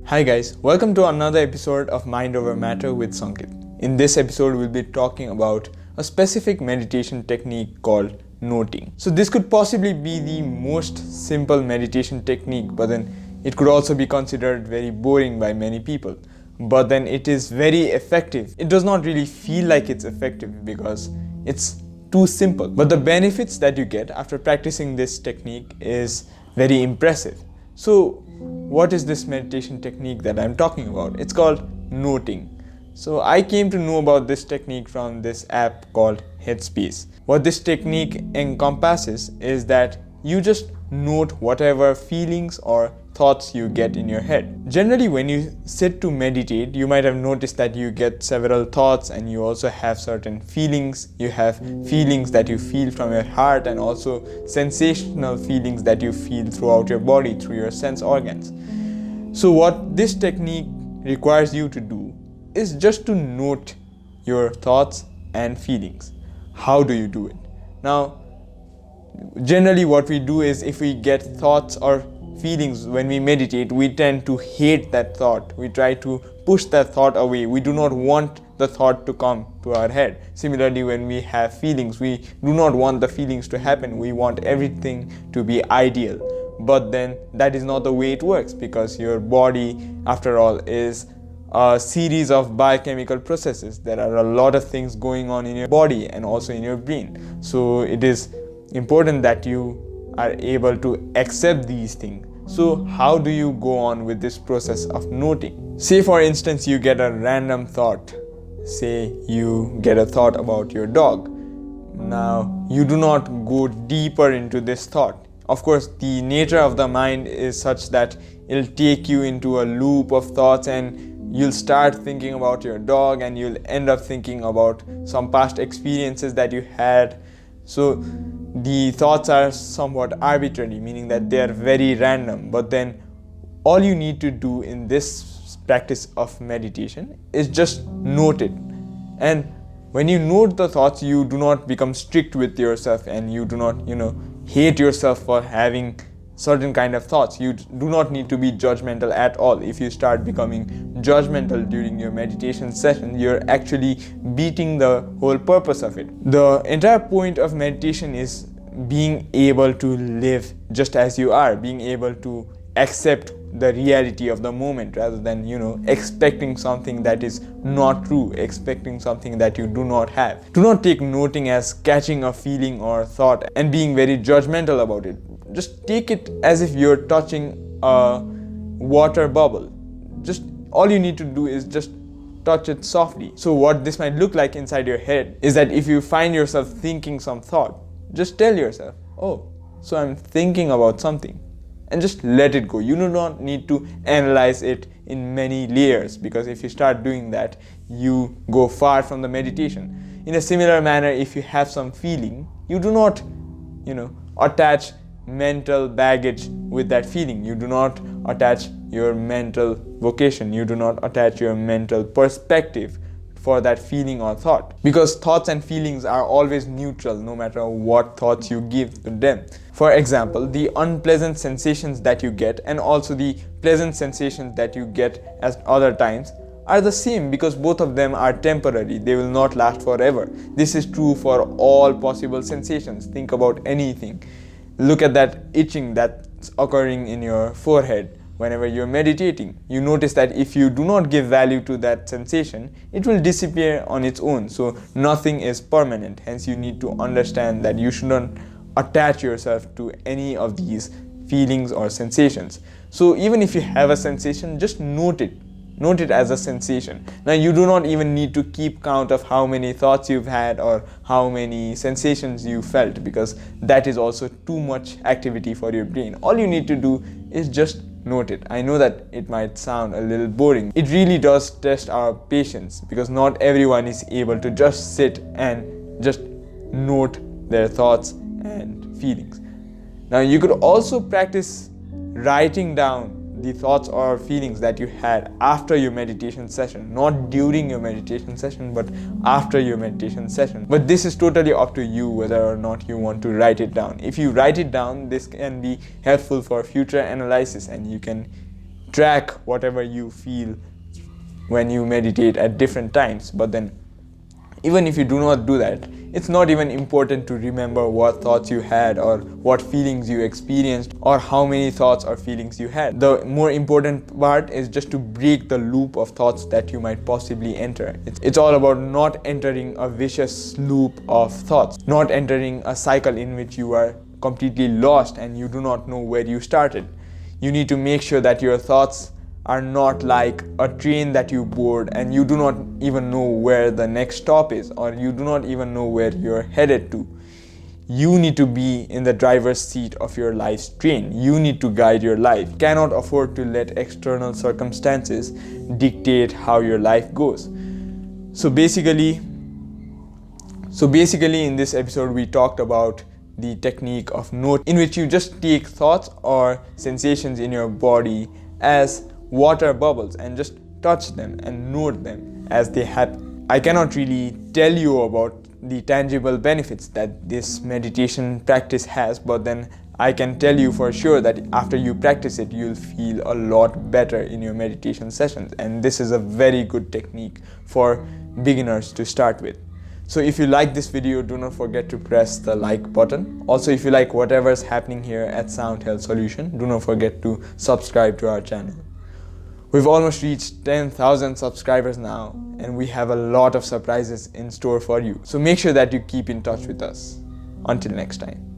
Hi guys, welcome to another episode of Mind Over Matter with Sankit. In this episode, we'll be talking about a specific meditation technique called noting. So this could possibly be the most simple meditation technique, but then it could also be considered very boring by many people. But then it is very effective. It does not really feel like it's effective because it's too simple. But the benefits that you get after practicing this technique is very impressive. So what is this meditation technique that I'm talking about? It's called noting. So I came to know about this technique from this app called Headspace. What this technique encompasses is that you just note whatever feelings or thoughts you get in your head. Generally, when you sit to meditate, you might have noticed that you get several thoughts and you also have certain feelings. You have feelings that you feel from your heart and also sensational feelings that you feel throughout your body through your sense organs. So what this technique requires you to do is just to note your thoughts and feelings. How do you do it? Now, generally what we do is if we get thoughts or feelings when we meditate, we tend to hate that thought. We try to push that thought away. We do not want the thought to come to our head. Similarly, when we have feelings, we do not want the feelings to happen. We want everything to be ideal. But then that is not the way it works, because your body, after all, is a series of biochemical processes. There are a lot of things going on in your body and also in your brain. So it is important that you are able to accept these things. So how do you go on with this process of noting? Say for instance you get a random thought. Say you get a thought about your dog. Now you do not go deeper into this thought. Of course, the nature of the mind is such that it'll take you into a loop of thoughts and you'll start thinking about your dog and you'll end up thinking about some past experiences that you had. So the thoughts are somewhat arbitrary, meaning that they are very random. But then all you need to do in this practice of meditation is just note it. And when you note the thoughts, you do not become strict with yourself and you do not, hate yourself for having certain kind of thoughts. You do not need to be judgmental at all. If you start becoming judgmental during your meditation session, you're actually beating the whole purpose of it. The entire point of meditation is being able to live just as you are, being able to accept the reality of the moment rather than, expecting something that is not true, expecting something that you do not have. Do not take noting as catching a feeling or thought and being very judgmental about it. Just take it as if you're touching a water bubble. Just all you need to do is just touch it softly. So what this might look like inside your head is that if you find yourself thinking some thought, just tell yourself, oh, so I'm thinking about something, and just let it go. You do not need to analyze it in many layers, because if you start doing that, you go far from the meditation. In a similar manner, if you have some feeling, you do not, attach mental baggage with that feeling. You do not attach your mental vocation. You do not attach your mental perspective for that feeling or thought, because thoughts and feelings are always neutral no matter what thoughts you give to them. For example, the unpleasant sensations that you get and also the pleasant sensations that you get at other times are the same, because both of them are temporary. They will not last forever. This is true for all possible sensations. Think about anything. Look at that itching that's occurring in your forehead whenever you're meditating. You notice that if you do not give value to that sensation, it will disappear on its own. So nothing is permanent. Hence, you need to understand that you shouldn't attach yourself to any of these feelings or sensations. So even if you have a sensation, just note it. Note it as a sensation. Now you do not even need to keep count of how many thoughts you've had or how many sensations you felt, because that is also too much activity for your brain. All you need to do is just note it. I know that it might sound a little boring. It really does test our patience, because not everyone is able to just sit and just note their thoughts and feelings. Now you could also practice writing down the thoughts or feelings that you had after your meditation session, not during your meditation session, but after your meditation session. But this is totally up to you whether or not you want to write it down. If you write it down, this can be helpful for future analysis, and you can track whatever you feel when you meditate at different times. But then even if you do not do that, it's not even important to remember what thoughts you had or what feelings you experienced or how many thoughts or feelings you had. The more important part is just to break the loop of thoughts that you might possibly enter. It's all about not entering a vicious loop of thoughts, not entering a cycle in which you are completely lost and you do not know where you started. You need to make sure that your thoughts are not like a train that you board and you do not even know where the next stop is, or you do not even know where you're headed to. You need to be in the driver's seat of your life's train. You need to guide your life. You cannot afford to let external circumstances dictate how your life goes. So basically in this episode we talked about the technique of note, in which you just take thoughts or sensations in your body as water bubbles and just touch them and note them as they happen. I cannot really tell you about the tangible benefits that this meditation practice has, but then I can tell you for sure that after you practice it, you'll feel a lot better in your meditation sessions. And this is a very good technique for beginners to start with. So if you like this video, do not forget to press the like button. Also, if you like whatever's happening here at Sound Health Solution, do not forget to subscribe to our channel. We've almost reached 10,000 subscribers now, and we have a lot of surprises in store for you. So make sure that you keep in touch with us. Until next time.